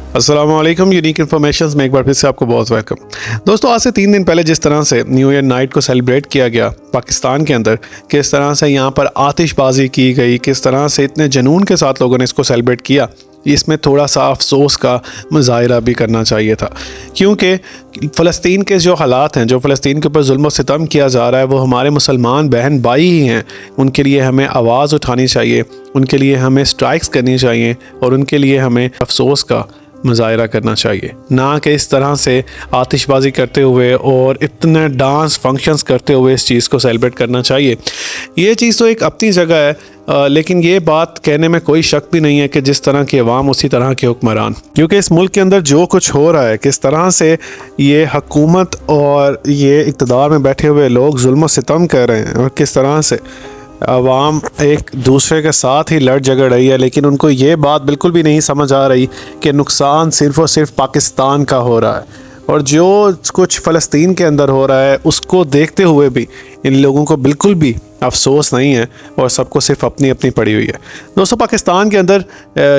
अस्सलाम वालेकुम। Unique information में एक बार फिर से आपको बहुत वेलकम। दोस्तों, आज से 3 दिन पहले जिस तरह से न्यू ईयर नाइट को सेलिब्रेट किया गया पाकिस्तान के अंदर, किस तरह से यहाँ पर आतिशबाजी की गई, किस तरह से इतने जुनून के साथ लोगों ने इसको सेलिब्रेट किया, इसमें थोड़ा सा अफसोस का मुजाहिरा भी करना चाहिए था। क्योंकि फ़लस्तीन के जो हालात हैं, जो फ़लस्तीन के ऊपर जुल्म व सितम किया जा रहा है, वो हमारे मुसलमान बहन भाई ही हैं। उनके लिए हमें आवाज़ उठानी चाहिए, उनके लिए हमें स्ट्राइक्स करनी चाहिए और उनके लिए हमें अफसोस का मुजाहिरा करना चाहिए, ना कि इस तरह से आतिशबाजी करते हुए और इतने डांस फंक्शंस करते हुए इस चीज़ को सेलिब्रेट करना चाहिए। ये चीज़ तो एक अपनी जगह है, लेकिन ये बात कहने में कोई शक भी नहीं है कि जिस तरह की अवाम उसी तरह के हुक्मरान। क्योंकि इस मुल्क के अंदर जो कुछ हो रहा है, किस तरह से ये हुकूमत और ये इक़्तिदार में बैठे हुए लोग जुल्म व सितम कर रहे हैं और किस तरह से अवाम एक दूसरे के साथ ही लड़ झगड़ रही है, लेकिन उनको ये बात बिल्कुल भी नहीं समझ आ रही कि नुकसान सिर्फ़ और सिर्फ पाकिस्तान का हो रहा है और जो कुछ फ़लस्तीन के अंदर हो रहा है उसको देखते हुए भी इन लोगों को बिल्कुल भी अफसोस नहीं है और सबको सिर्फ अपनी अपनी पड़ी हुई है। दोस्तों, पाकिस्तान के अंदर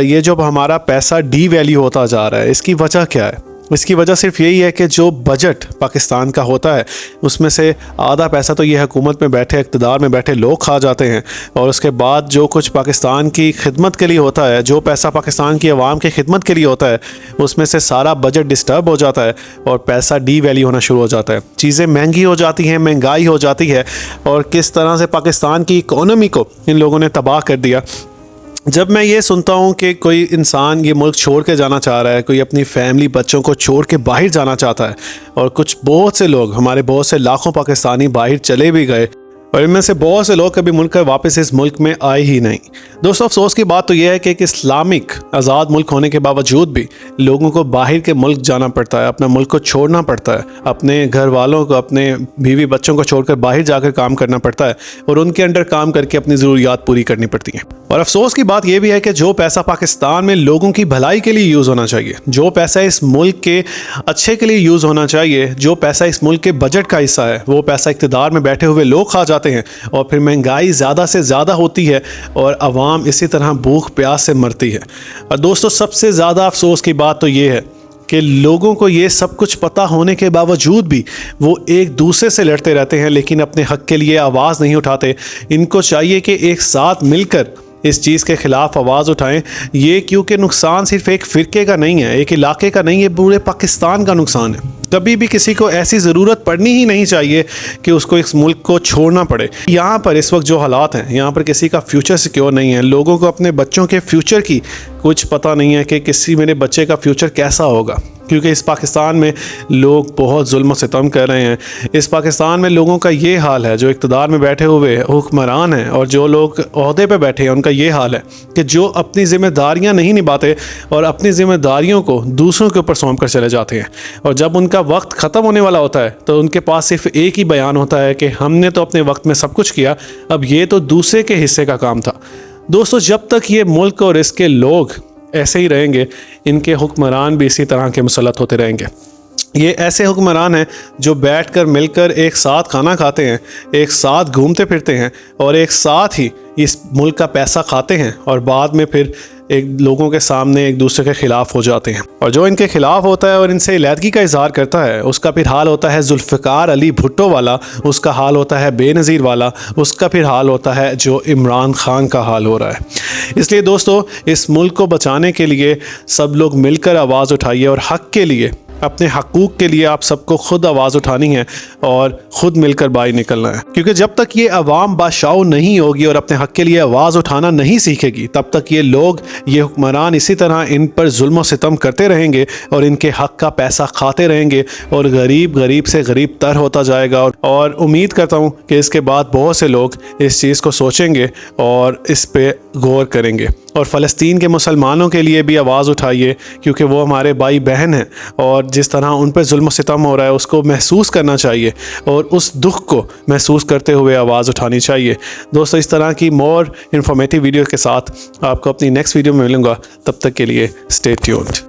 ये जो हमारा पैसा डी वैल्यू होता जा रहा है, इसकी वजह क्या है? इसकी वजह सिर्फ यही है कि जो बजट पाकिस्तान का होता है उसमें से आधा पैसा तो ये हुकूमत में बैठे इक़्तिदार में बैठे लोग खा जाते हैं और उसके बाद जो कुछ पाकिस्तान की खिदमत के लिए होता है, जो पैसा पाकिस्तान की आवाम की खिदमत के लिए होता है, उसमें से सारा बजट डिस्टर्ब हो जाता है और पैसा डी वैल्यू होना शुरू हो जाता है। चीज़ें महंगी हो जाती हैं, महंगाई हो जाती है और किस तरह से पाकिस्तान की इकोनॉमी को इन लोगों ने तबाह कर दिया। जब मैं ये सुनता हूँ कि कोई इंसान ये मुल्क छोड़ के जाना चाह रहा है, कोई अपनी फैमिली बच्चों को छोड़ के बाहर जाना चाहता है और बहुत से लोग, हमारे बहुत से लाखों पाकिस्तानी बाहर चले भी गए और इनमें से बहुत से लोग कभी मुल्क वापस इस मुल्क में आए ही नहीं। दोस्तों, अफसोस की बात तो यह है कि एक इस्लामिक आज़ाद मुल्क होने के बावजूद भी लोगों को बाहर के मुल्क जाना पड़ता है, अपना मुल्क को छोड़ना पड़ता है, अपने घर वालों को, अपने बीवी बच्चों को छोड़कर बाहर जाकर काम करना पड़ता है और उनके अंडर काम करके अपनी ज़रूरियात पूरी करनी पड़ती हैं। और अफसोस की बात यह भी है कि जो पैसा पाकिस्तान में लोगों की भलाई के लिए यूज़ होना चाहिए, जो पैसा इस मुल्क के अच्छे के लिए यूज़ होना चाहिए, जो पैसा इस मुल्क के बजट का हिस्सा है, वो पैसा इक़्तिदार में बैठे हुए लोग खा जाते हैं और फिर महंगाई ज़्यादा से ज़्यादा होती है और आवाम इसी तरह भूख प्यास से मरती है। और दोस्तों, सबसे ज़्यादा अफसोस की बात तो ये है कि लोगों को ये सब कुछ पता होने के बावजूद भी वो एक दूसरे से लड़ते रहते हैं, लेकिन अपने हक़ के लिए आवाज़ नहीं उठाते। इनको चाहिए कि एक साथ मिलकर इस चीज़ के ख़िलाफ़ आवाज़ उठाएं। ये क्योंकि नुकसान सिर्फ एक फ़िरके का नहीं है, एक इलाके का नहीं है, पूरे पाकिस्तान का नुकसान है। कभी भी किसी को ऐसी ज़रूरत पड़नी ही नहीं चाहिए कि उसको इस मुल्क को छोड़ना पड़े। यहाँ पर इस वक्त जो हालात हैं, यहाँ पर किसी का फ्यूचर सिक्योर नहीं है। लोगों को अपने बच्चों के फ्यूचर की कुछ पता नहीं है कि किसी मेरे बच्चे का फ्यूचर कैसा होगा, क्योंकि इस पाकिस्तान में लोग बहुत जुल्म सितम कर रहे हैं। इस पाकिस्तान में लोगों का ये हाल है, जो इक़्तिदार में बैठे हुए हुक्मरान हैं और जो लोग ओहदे पे बैठे हैं, उनका ये हाल है कि जो अपनी ज़िम्मेदारियां नहीं निभाते और अपनी ज़िम्मेदारियों को दूसरों के ऊपर सौंप कर चले जाते हैं और जब उनका वक्त ख़त्म होने वाला होता है तो उनके पास सिर्फ एक ही बयान होता है कि हमने तो अपने वक्त में सब कुछ किया, अब ये तो दूसरे के हिस्से का काम था। दोस्तों, जब तक ये मुल्क और इसके लोग ऐसे ही रहेंगे, इनके हुक्मरान भी इसी तरह के मुसल्लत होते रहेंगे। ये ऐसे हुक्मरान हैं जो बैठकर मिलकर एक साथ खाना खाते हैं, एक साथ घूमते फिरते हैं और एक साथ ही इस मुल्क का पैसा खाते हैं और बाद में फिर एक लोगों के सामने एक दूसरे के ख़िलाफ़ हो जाते हैं। और जो इनके ख़िलाफ़ होता है और इनसे इलादगी का इजहार करता है, उसका फिर हाल होता है जुल्फ़िकार अली भुट्टो वाला, उसका हाल होता है बेनज़ीर वाला, उसका फिर हाल होता है जो इमरान खान का हाल हो रहा है। इसलिए दोस्तों, इस मुल्क को बचाने के लिए सब लोग मिलकर आवाज़ उठाइए और हक़ के लिए, अपने हकूक़ के लिए आप सबको खुद आवाज़ उठानी है और ख़ुद मिलकर बाहर निकलना है। क्योंकि जब तक ये अवाम बादशाह नहीं होगी और अपने हक़ के लिए आवाज़ उठाना नहीं सीखेगी, तब तक ये लोग, ये हुक्मरान इसी तरह इन पर जुल्म व सितम करते रहेंगे और इनके हक़ का पैसा खाते रहेंगे और गरीब गरीब से गरीब तर होता जाएगा। और उम्मीद करता हूँ कि इसके बाद बहुत से लोग इस चीज़ को सोचेंगे और इस पर गौर करेंगे और फ़लस्तीन के मुसलमानों के लिए भी आवाज़ उठाइए, क्योंकि वो हमारे भाई बहन हैं और जिस तरह उन पर जुल्म सितम हो रहा है उसको महसूस करना चाहिए और उस दुख को महसूस करते हुए आवाज़ उठानी चाहिए। दोस्तों, इस तरह की मोर इन्फॉर्मेटिव वीडियो के साथ आपको अपनी नेक्स्ट वीडियो में मिलूँगा। तब तक के लिए स्टे ट्यून्ड।